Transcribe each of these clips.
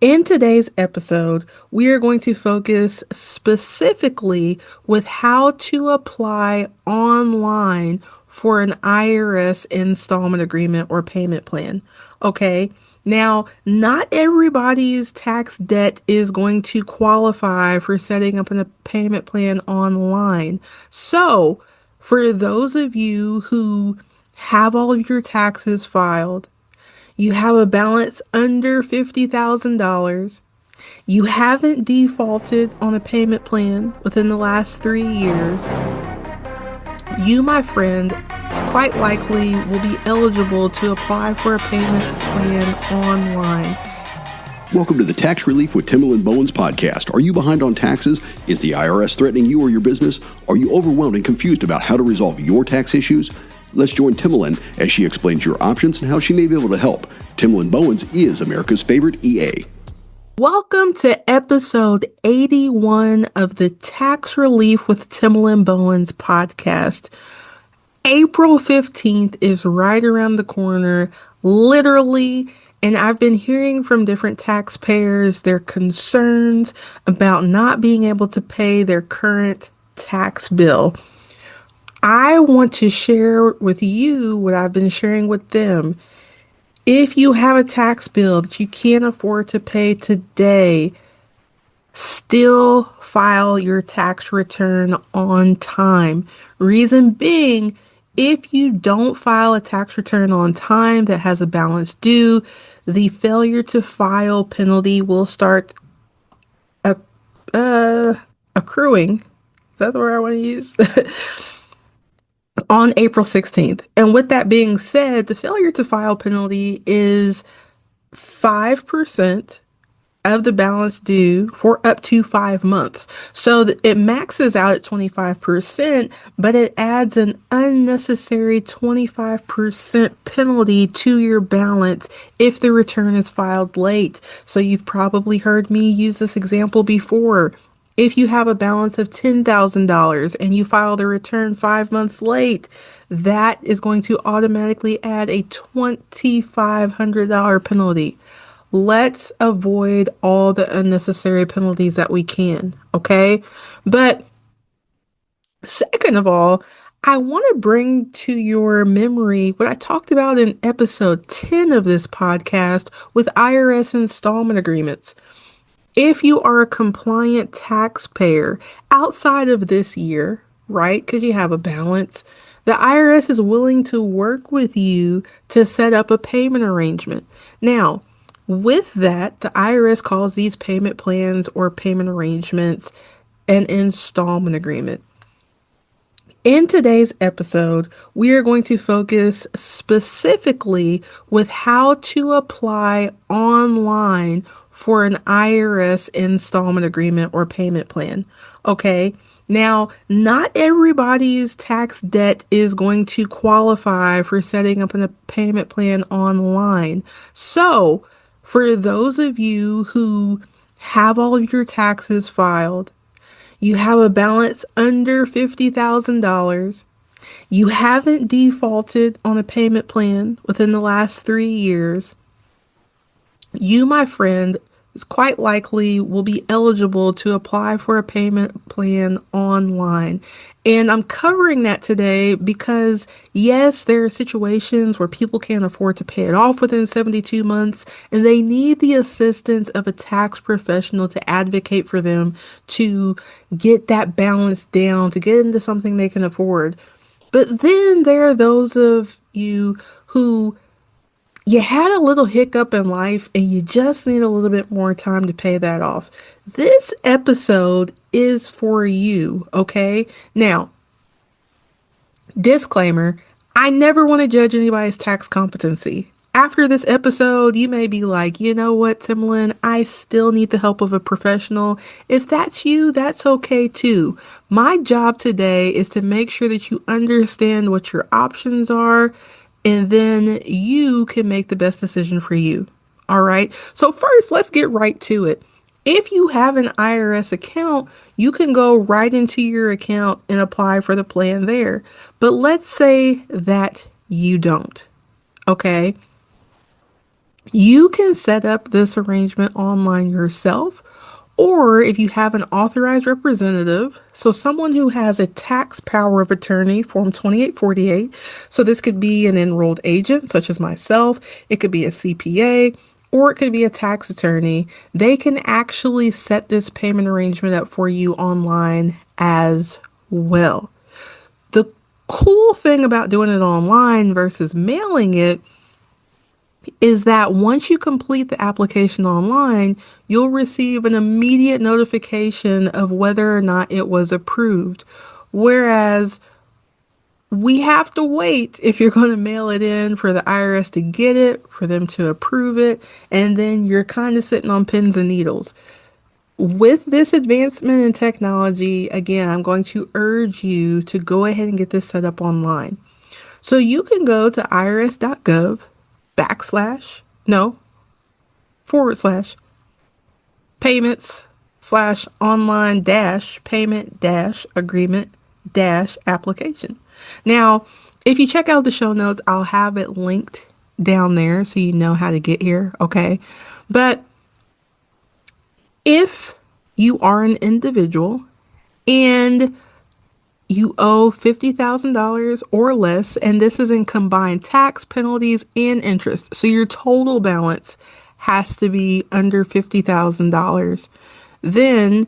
In today's episode, we are going to focus specifically with how to apply online for an IRS installment agreement or payment plan. Okay. Now, not everybody's tax debt is going to qualify for setting up a payment plan online. So, for those of you who have all of your taxes filed, you have a balance under $50,000. You haven't defaulted on a payment plan within the last 3 years. You, my friend, quite likely will be eligible to apply for a payment plan online. Welcome to the Tax Relief with Timalyn Bowens podcast. Are you behind on taxes? Is the IRS threatening you or your business? Are you overwhelmed and confused about how to resolve your tax issues? Let's join Timalyn as she explains your options and how she may be able to help. Timalyn Bowens is America's favorite EA. Welcome to episode 81 of the Tax Relief with Timalyn Bowens podcast. April 15th is right around the corner, literally, and I've been hearing from different taxpayers their concerns about not being able to pay their current tax bill. I want to share with you what I've been sharing with them. If you have a tax bill that you can't afford to pay today, still file your tax return on time. Reason being, if you don't file a tax return on time that has a balance due, the failure to file penalty will start accruing. Is that the word I want to use? On April 16th. And with that being said, the failure to file penalty is 5% of the balance due for up to 5 months. So it maxes out at 25%, but it adds an unnecessary 25% penalty to your balance if the return is filed late. So you've probably heard me use this example before. If you have a balance of $10,000 and you filed a return 5 months late, that is going to automatically add a $2,500 penalty. Let's avoid all the unnecessary penalties that we can, okay? But second of all, I want to bring to your memory what I talked about in episode 10 of this podcast with IRS installment agreements. If you are a compliant taxpayer outside of this year, right, because you have a balance, the IRS is willing to work with you to set up a payment arrangement. Now, with that, the IRS calls these payment plans or payment arrangements an installment agreement. In today's episode, we are going to focus specifically with how to apply online for an IRS installment agreement or payment plan. Okay. Now, not everybody's tax debt is going to qualify for setting up a payment plan online. So, for those of you who have all of your taxes filed, you have a balance under $50,000. You haven't defaulted on a payment plan within the last 3 years. You, my friend, is quite likely will be eligible to apply for a payment plan online. And I'm covering that today because, yes, there are situations where people can't afford to pay it off within 72 months, and they need the assistance of a tax professional to advocate for them to get that balance down, to get into something they can afford. But then there are those of you who you had a little hiccup in life and you just need a little bit more time to pay that off. This episode is for you, okay? Now, disclaimer, I never want to judge anybody's tax competency. After this episode, you may be like, you know what, Timalyn, I still need the help of a professional. If that's you, that's okay too. My job today is to make sure that you understand what your options are, and then you can make the best decision for you. All right. So first, let's get right to it. If you have an IRS account, you can go right into your account and apply for the plan there. But let's say that you don't. Okay. You can set up this arrangement online yourself, or if you have an authorized representative, so someone who has a tax power of attorney, Form 2848. So this could be an enrolled agent, such as myself, it could be a CPA, or it could be a tax attorney. They can actually set this payment arrangement up for you online as well. The cool thing about doing it online versus mailing it is that once you complete the application online, you'll receive an immediate notification of whether or not it was approved. Whereas we have to wait if you're going to mail it in for the IRS to get it, for them to approve it, and then you're kind of sitting on pins and needles. With this advancement in technology, again, I'm going to urge you to go ahead and get this set up online. So you can go to irs.gov backslash, no, forward slash payments slash online dash payment dash agreement dash application. Now, if you check out the show notes, I'll have it linked down there so you know how to get here, okay? But if you are an individual and you owe $50,000 or less, and this is in combined tax, penalties, and interest. So your total balance has to be under $50,000. Then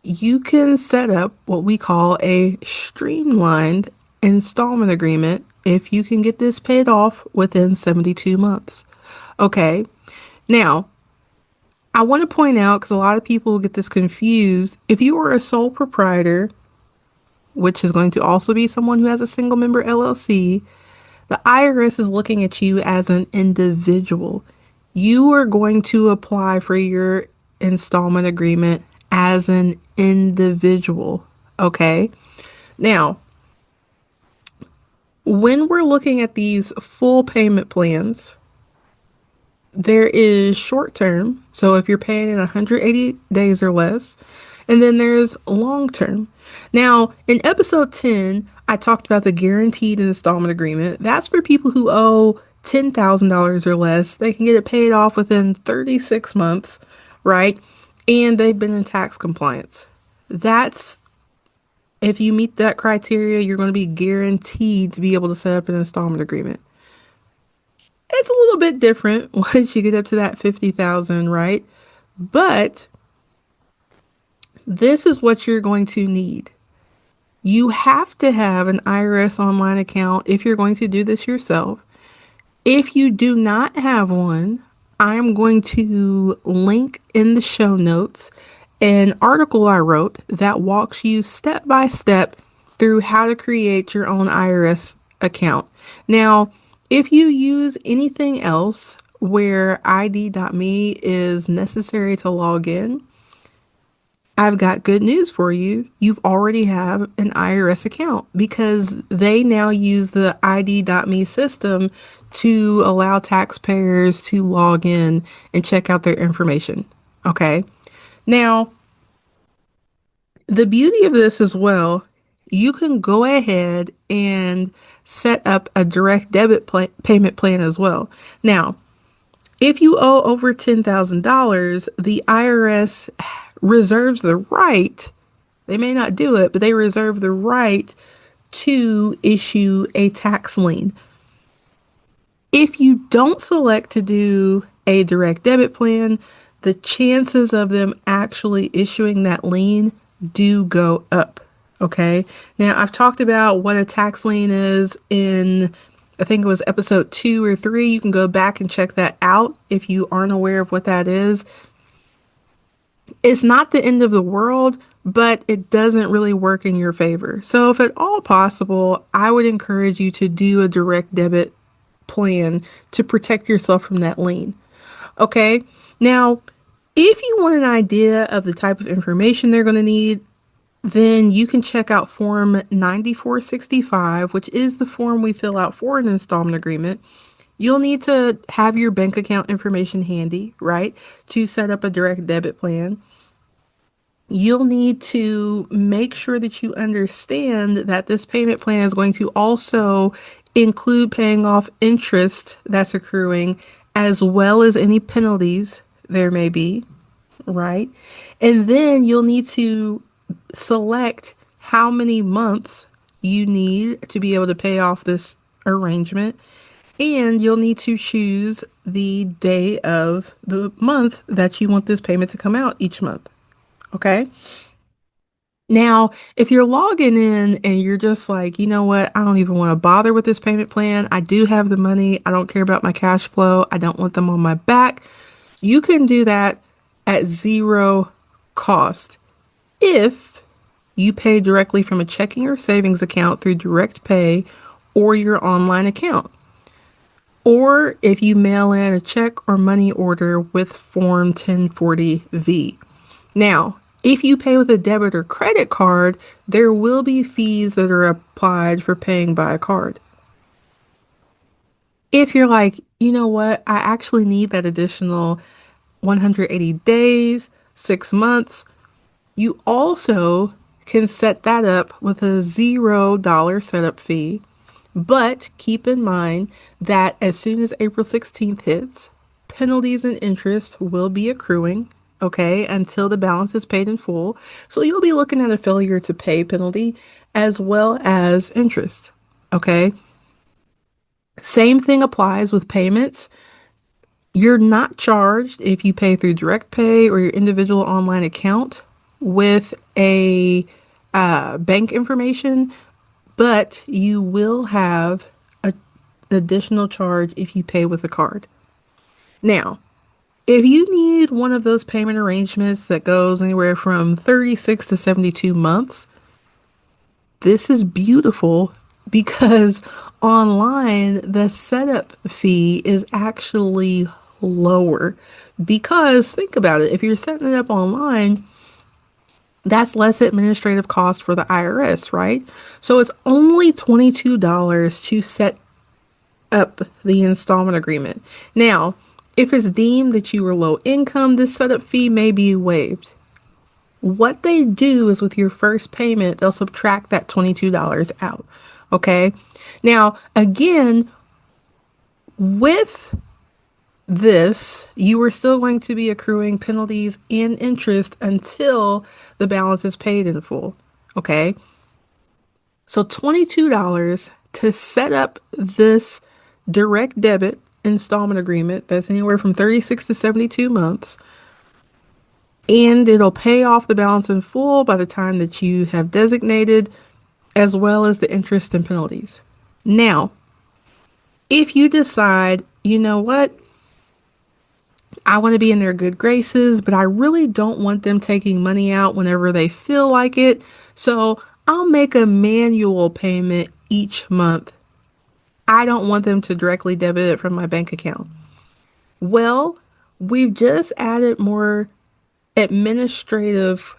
you can set up what we call a streamlined installment agreement if you can get this paid off within 72 months. Okay, now I want to point out because a lot of people get this confused. If you are a sole proprietor, which is going to also be someone who has a single member LLC, the IRS is looking at you as an individual. You are going to apply for your installment agreement as an individual. Okay. Now, when we're looking at these full payment plans, there is short term. So if you're paying in 180 days or less, and then there's long term. Now, in episode 10, I talked about the guaranteed installment agreement. That's for people who owe $10,000 or less. They can get it paid off within 36 months, right? And they've been in tax compliance. That's if you meet that criteria, you're going to be guaranteed to be able to set up an installment agreement. It's a little bit different once you get up to that 50,000, right? But this is what you're going to need. You have to have an IRS online account if you're going to do this yourself. If you do not have one, I'm going to link in the show notes an article I wrote that walks you step by step through how to create your own IRS account. Now, if you use anything else where ID.me is necessary to log in, I've got good news for you. You've already have an IRS account because they now use the ID.me system to allow taxpayers to log in and check out their information. Okay. Now, the beauty of this as well, you can go ahead and set up a direct debit payment plan as well. Now, if you owe over $10,000, the IRS reserves the right, they may not do it, but they reserve the right to issue a tax lien. If you don't select to do a direct debit plan, the chances of them actually issuing that lien do go up. Okay. Now, I've talked about what a tax lien is in, I think it was episode 2 or 3. You can go back and check that out if you aren't aware of what that is. It's not the end of the world, but it doesn't really work in your favor. So, if at all possible, I would encourage you to do a direct debit plan to protect yourself from that lien. Okay. Now, if you want an idea of the type of information they're going to need, then you can check out Form 9465, which is the form we fill out for an installment agreement. You'll need to have your bank account information handy, right, to set up a direct debit plan. You'll need to make sure that you understand that this payment plan is going to also include paying off interest that's accruing as well as any penalties there may be, right? And then you'll need to select how many months you need to be able to pay off this arrangement. And you'll need to choose the day of the month that you want this payment to come out each month. Okay. Now, if you're logging in and you're just like, you know what, I don't even want to bother with this payment plan. I do have the money. I don't care about my cash flow. I don't want them on my back. You can do that at zero cost if you pay directly from a checking or savings account through direct pay or your online account, or if you mail in a check or money order with Form 1040V. Now, if you pay with a debit or credit card, there will be fees that are applied for paying by a card. If you're like, you know what, I actually need that additional 180 days, 6 months, you also can set that up with a $0 setup fee. But keep in mind that as soon as April 16th hits, penalties and interest will be accruing, okay, until the balance is paid in full. So you'll be looking at a failure to pay penalty as well as interest, okay? Same thing applies with payments. You're not charged if you pay through direct pay or your individual online account with a bank information, but you will have an additional charge if you pay with a card. Now, if you need one of those payment arrangements that goes anywhere from 36 to 72 months, this is beautiful because online the setup fee is actually lower. Because think about it, if you're setting it up online, that's less administrative cost for the IRS, right? So it's only $22 to set up the installment agreement. Now, if it's deemed that you were low income, this setup fee may be waived. What they do is with your first payment, they'll subtract that $22 out. Okay. Now, again, with this, you are still going to be accruing penalties and interest until the balance is paid in full. Okay. So $22 to set up this direct debit installment agreement that's anywhere from 36 to 72 months. And it'll pay off the balance in full by the time that you have designated, as well as the interest and penalties. Now, if you decide, you know what, I want to be in their good graces, but I really don't want them taking money out whenever they feel like it. So I'll make a manual payment each month. I don't want them to directly debit it from my bank account. Well, we've just added more administrative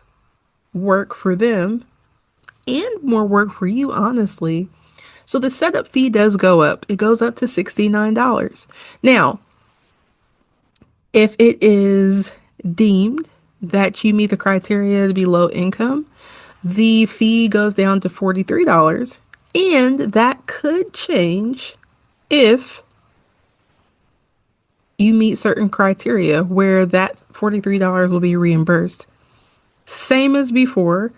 work for them and more work for you, honestly. So the setup fee does go up. It goes up to $69. Now, if it is deemed that you meet the criteria to be low income, the fee goes down to $43. And that could change if you meet certain criteria where that $43 will be reimbursed. Same as before,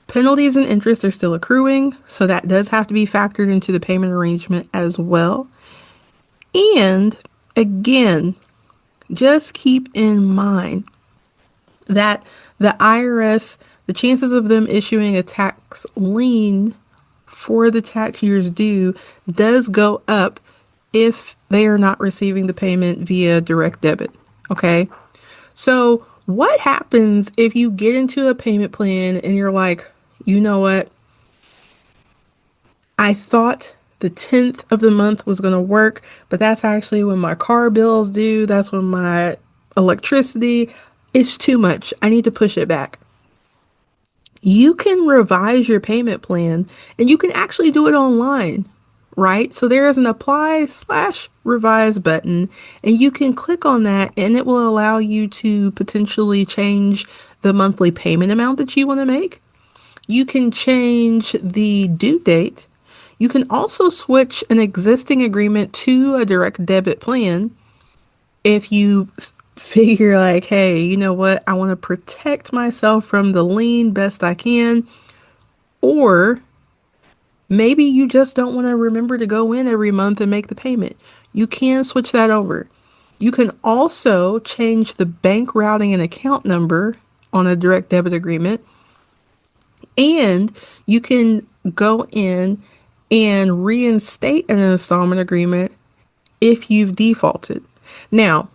penalties and interest are still accruing, so that does have to be factored into the payment arrangement as well. And again, just keep in mind that the IRS, the chances of them issuing a tax lien for the tax years due does go up if they are not receiving the payment via direct debit. Okay. So what happens if you get into a payment plan and you're like, you know what? I thought the 10th of the month was going to work, but that's actually when my car bills due. That's when my electricity, it's too much. I need to push it back. You can revise your payment plan and you can actually do it online, right? So there is an apply/revise button and you can click on that and it will allow you to potentially change the monthly payment amount that you want to make. You can change the due date. You can also switch an existing agreement to a direct debit plan. If you figure like, hey, you know what? I want to protect myself from the lien best I can, or maybe you just don't want to remember to go in every month and make the payment. You can switch that over. You can also change the bank routing and account number on a direct debit agreement, and you can go in and reinstate an installment agreement if you've defaulted. Now,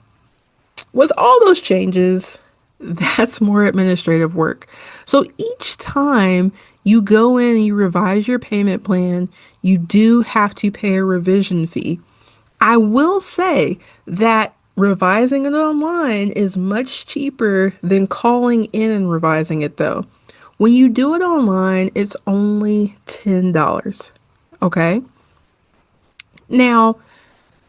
with all those changes, that's more administrative work. So each time you go in and you revise your payment plan, you do have to pay a revision fee. I will say that revising it online is much cheaper than calling in and revising it, though. When you do it online, it's only $10. Okay? Now,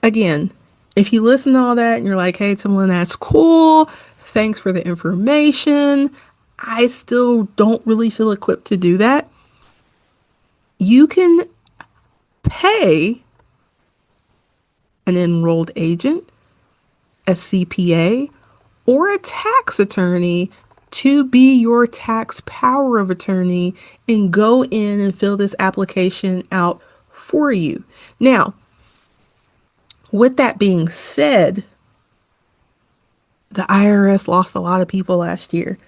again, if you listen to all that and you're like, hey, Timlin, that's cool. Thanks for the information. I still don't really feel equipped to do that. You can pay an enrolled agent, a CPA, or a tax attorney to be your tax power of attorney and go in and fill this application out for you. Now, with that being said, the IRS lost a lot of people last year.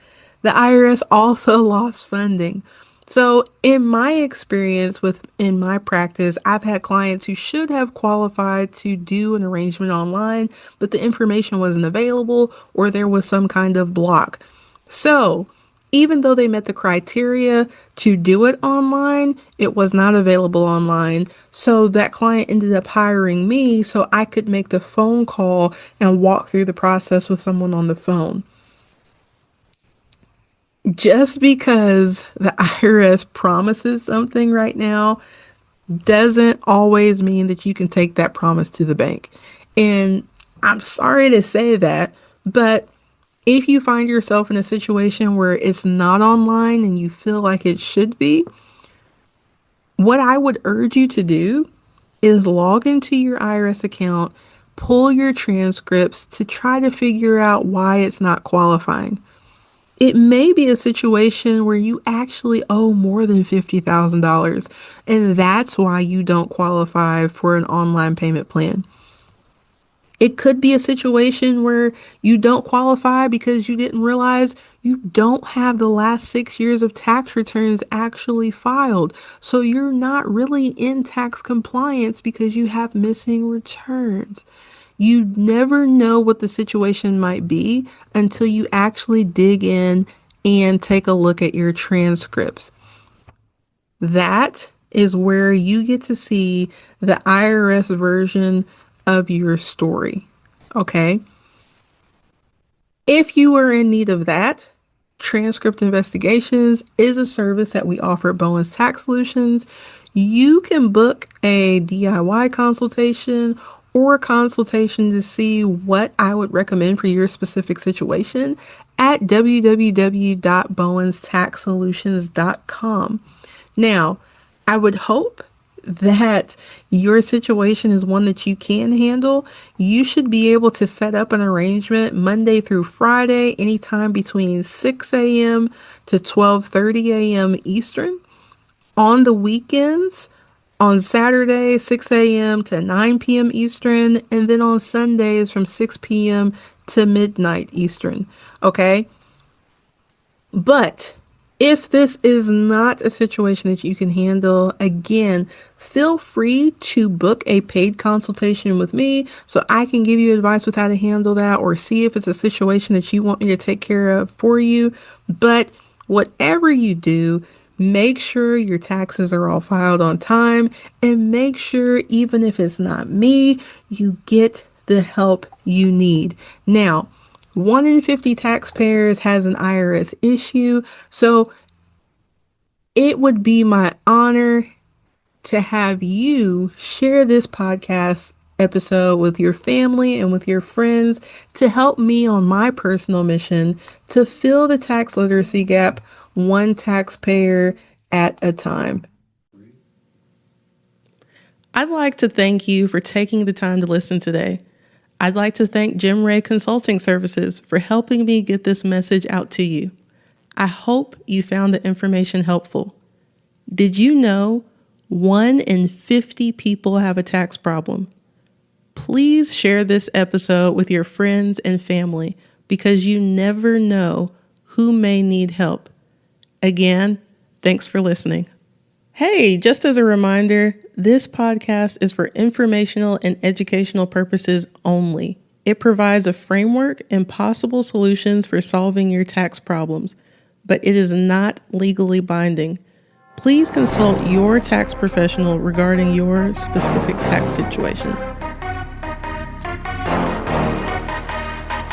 The IRS also lost funding. So, in my experience in my practice, I've had clients who should have qualified to do an arrangement online, but the information wasn't available or there was some kind of block. So, even though they met the criteria to do it online, it was not available online. So that client ended up hiring me so I could make the phone call and walk through the process with someone on the phone. Just because the IRS promises something right now doesn't always mean that you can take that promise to the bank. And I'm sorry to say that, but if you find yourself in a situation where it's not online and you feel like it should be, what I would urge you to do is log into your IRS account, pull your transcripts to try to figure out why it's not qualifying. It may be a situation where you actually owe more than $50,000, and that's why you don't qualify for an online payment plan. It could be a situation where you don't qualify because you didn't realize you don't have the last 6 years of tax returns actually filed. So you're not really in tax compliance because you have missing returns. You never know what the situation might be until you actually dig in and take a look at your transcripts. That is where you get to see the IRS version of your story. Okay. If you are in need of that, Transcript Investigations is a service that we offer at Bowen's Tax Solutions. You can book a DIY consultation or a consultation to see what I would recommend for your specific situation at www.bowenstaxsolutions.com. Now, I would hope that your situation is one that you can handle. You should be able to set up an arrangement Monday through Friday, anytime between 6 a.m. to 12:30 a.m. Eastern. On the weekends, on Saturday, 6 a.m. to 9 p.m. Eastern, and then on Sundays from 6 p.m. to midnight Eastern. Okay? But if this is not a situation that you can handle, again, feel free to book a paid consultation with me so I can give you advice with how to handle that or see if it's a situation that you want me to take care of for you. But whatever you do, make sure your taxes are all filed on time and make sure, even if it's not me, you get the help you need. Now, 1 in 50 taxpayers has an IRS issue, so it would be my honor to have you share this podcast episode with your family and with your friends to help me on my personal mission to fill the tax literacy gap one taxpayer at a time. I'd like to thank you for taking the time to listen today. I'd like to thank Jim Ray Consulting Services for helping me get this message out to you. I hope you found the information helpful. Did you know 1 in 50 people have a tax problem? Please share this episode with your friends and family because you never know who may need help. Again, thanks for listening. Hey, just as a reminder, this podcast is for informational and educational purposes only. It provides a framework and possible solutions for solving your tax problems, but it is not legally binding. Please consult your tax professional regarding your specific tax situation.